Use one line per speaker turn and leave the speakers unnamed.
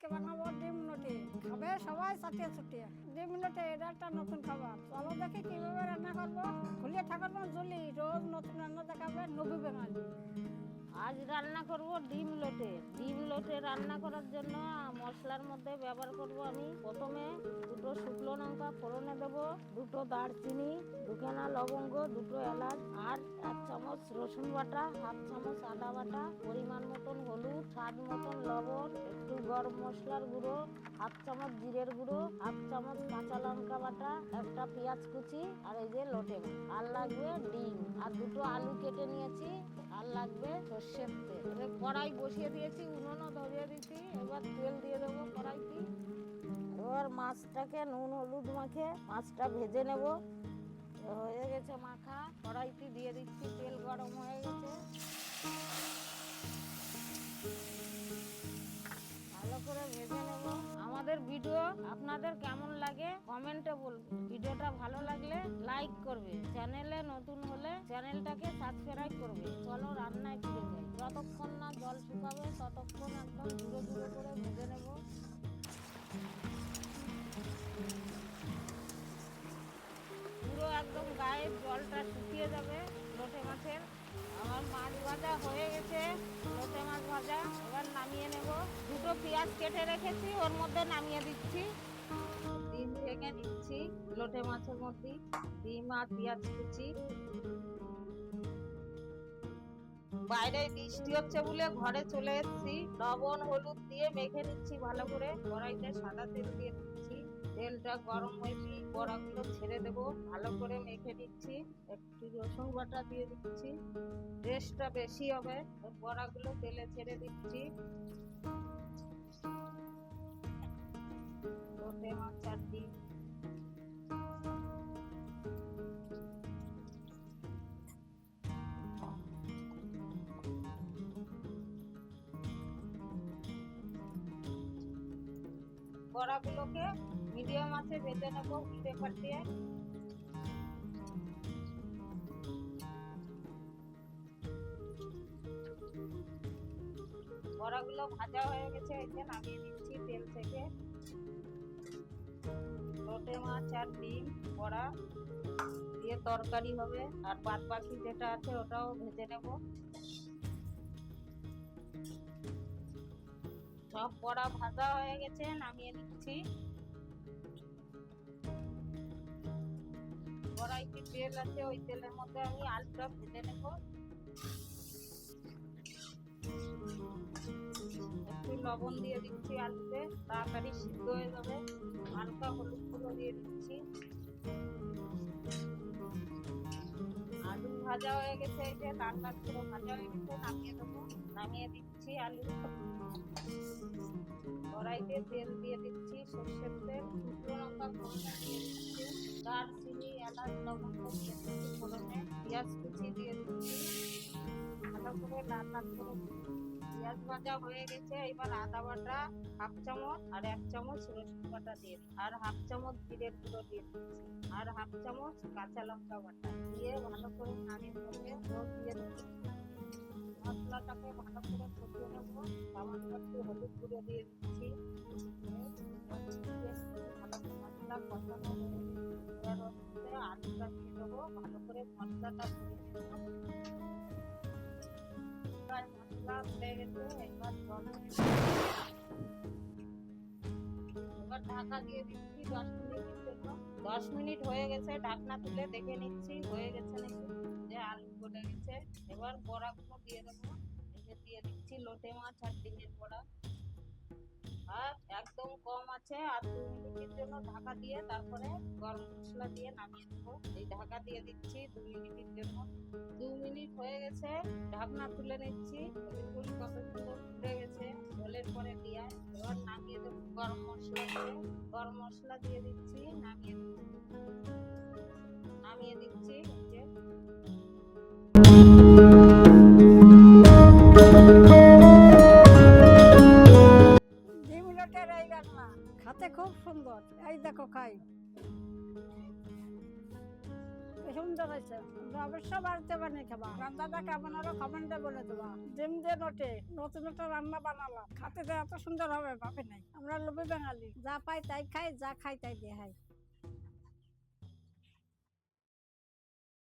আজকে বানাবো ডিম লটে। খাবে সবাই চাটিয়ে চুটিয়ে। ডিম লটে এটা একটা নতুন খাবার। চলো দেখি কিভাবে রান্না করবো। খুলিয়ে ঠাকুরমা জলি রোজ নতুন রান্না দেখাবে নবী বাঙালি।
আজ রান্না করব ডিম লটে। ডিম লটে রান্না করার জন্য মশলার মধ্যে ব্যবহার করব আমি প্রথমে দুটো শুকনো লঙ্কা ফোড়নে দেব, দুটো দারচিনি, দুখানা লবঙ্গ, দুটো এলাচ আর 1 চামচ রসুন বাটা, 1/2 চামচ আদা বাটা, পরিমাণ মতন হলুদ, স্বাদ মতন লবণ, একটু গরম মশলার গুঁড়ো, 1/2 চামচ জিরের গুঁড়ো, 1/2 চামচ কাঁচা লঙ্কা বাটা, একটা পেঁয়াজ কুচি আর এই যে লটে আর লাগবে ডিম আর দুটো আলু কেটে নিয়েছি আর লাগবে সর্ষের তেল। এবার কড়াই বসিয়ে দিয়েছি, উনুনও ধরিয়ে দিয়েছি। এবার তেল দিয়ে দেবো কড়াইতে। এবার মাছটাকে নুন হলুদ মাখে মাছটা ভেজে নেব। হয়ে গেছে মাখা, কড়াইতে দিয়ে দিচ্ছি, তেল গরম হয়ে গেছে। ভালো করে ভেজে নেব। আমাদের ভিডিও আপনাদের কেমন লাগে কমেন্টে বলবেন। ভিডিওটা ভালো লাগলে লাইক করবে, চ্যানেলে নতুন হলে চ্যানেলটাকে সাবস্ক্রাইব করবে। চলো রান্নায় ফিরে যাই। যতক্ষণ না জল শুকাবে ততক্ষণ একদম ধীরে ধীরে করে ভেজে নেব। পুরো একদম গায়ে জলটা শুকিয়ে যাবে লোটে মাছের। আমার মাছ ভাজা হয়ে গেছে, লোটে মাছ ভাজা। এবার নামিয়ে নেব। দুটো পেঁয়াজ কেটে রেখেছি, ওর মধ্যে নামিয়ে দিচ্ছি। ডিম ভেঙে নিচ্ছি লোটে মাছের মধ্যে, ডিম আর পেঁয়াজ কুচি। বাইরে বৃষ্টি হচ্ছে বলে ঘরে চলে এসেছি। লবণ হলুদ দিয়ে মেখে নিচ্ছি ভালো করে। কড়াইতে সাদা তেল দিয়ে দিচ্ছি, তেলটা গরম হয়েছে, বড়াগুলো ছেড়ে দেবো। ভালো করে মেখে নিচ্ছি। একটু রসুন বাটা দিয়ে দিচ্ছি, টেস্টটা বেশি হবে। বড়াগুলো তেলে ছেড়ে দিচ্ছি। লোটে মাছ আর ডিম বড়াগুলোকে মিডিয়াম আঁচে ভেজে নেব পেপার দিয়ে। বড়াগুলো ভাজা হয়ে গেছে, এই যে নামিয়ে নিচ্ছি তেল থেকে। লোটে মাছ আর ডিম বড়া দিয়ে তরকারি হবে, আর বাদ বাকি যেটা আছে ওটাও ভেজে নেব। সব বড়া ভাজা হয়ে গেছে, নামিয়ে নিচ্ছি। কড়াইতে তেল আছে, ওই তেলের মধ্যে আমি আলুটা ভেজে নেব। একটু লবণ দিয়ে দিচ্ছি আলুতে, তাড়াতাড়ি সিদ্ধ হয়ে যাবে। হালকা হলুদ গুঁড়ো দিয়ে দিচ্ছি। আলু ভাজা হয়ে গেছে, এই যে লাল লাল করে ভাজা হয়ে গেছে, নামিয়ে দেবো। নামিয়ে দিচ্ছি আলু। কড়াইতে তেল দিয়ে দিচ্ছি, সর্ষের তেল, শুকনো লঙ্কা ফোড়নে দিয়ে দিচ্ছি, দারচিনি এলাচ লবঙ্গ দিয়ে দিচ্ছি ফোড়নে, পেঁয়াজ কুচি দিয়ে দিচ্ছি। ভালো করে লাল লাল করে পেঁয়াজ ভাজা হয়ে গেছে। এবার আদা বাটা 1/2 চামচ আর 1 চামচ রসুন বাটা দিয়ে আর 1/2 চামচ জিরের গুঁড়ো দিয়ে দিচ্ছি আর 1/2 চামচ কাঁচা লঙ্কা বাটা দিয়ে ভালো করে নাড়িয়ে দিয়ে দিচ্ছি। মশলাটাকে ভালো করে কষিয়ে নেব। সামান্য একটু হলুদ গুঁড়ো দিয়ে দিচ্ছি। মশলা কষানো হয়ে গেছে, আলুটা দিয়ে দেবো। ভালো করে মশলাটা ভেজে নেব। মশলা হয়ে গেছে, এবার ঢাকা দিয়ে দিচ্ছি 10 মিনিটের জন্য। 10 মিনিট হয়ে গেছে, ঢাকনা তুলে দেখে নিচ্ছি হয়ে গেছে নাকি। যে আলু গলে গেছে, এবার বড়াগুলো দিয়ে দেবো। দিয়ে দিচ্ছি লোটে মাছ আর ডিমের বড়া। আর একদম কম আছে, আর 2 মিনিটের জন্য ঢাকা দিয়ে তারপরে গরম মশলা দিয়ে নামিয়ে দেবো। এই ঢাকা দিয়ে দিচ্ছি 2 মিনিটের জন্য। 2 মিনিট হয়ে গেছে, ঢাকনা তুলে নিচ্ছি। দেখুন কত সুন্দর ফুটে গেছে। জলের পরে দিয়ে এবার নামিয়ে দেবো। গরম মশলা দিয়ে দিচ্ছি, নামিয়ে দিচ্ছি।
ডিম লটের এই রান্না খেতে খুব সুন্দর। এই দেখো খাই। সুন্দর হয়েছে। তোমরা অবশ্যই বাড়িতে বানিয়ে খাবা। রান্নাটা কেমন হলো কমেন্টে বলে দেবা। ডিম দিয়ে নোটে নতুন একটা রান্না বানালাম, খাতে তো এত সুন্দর হবে ভাবে নাই। আমরা লোভী বাঙালি, যা পাই তাই খাই, যা খাই তাই দিয়ে খাই।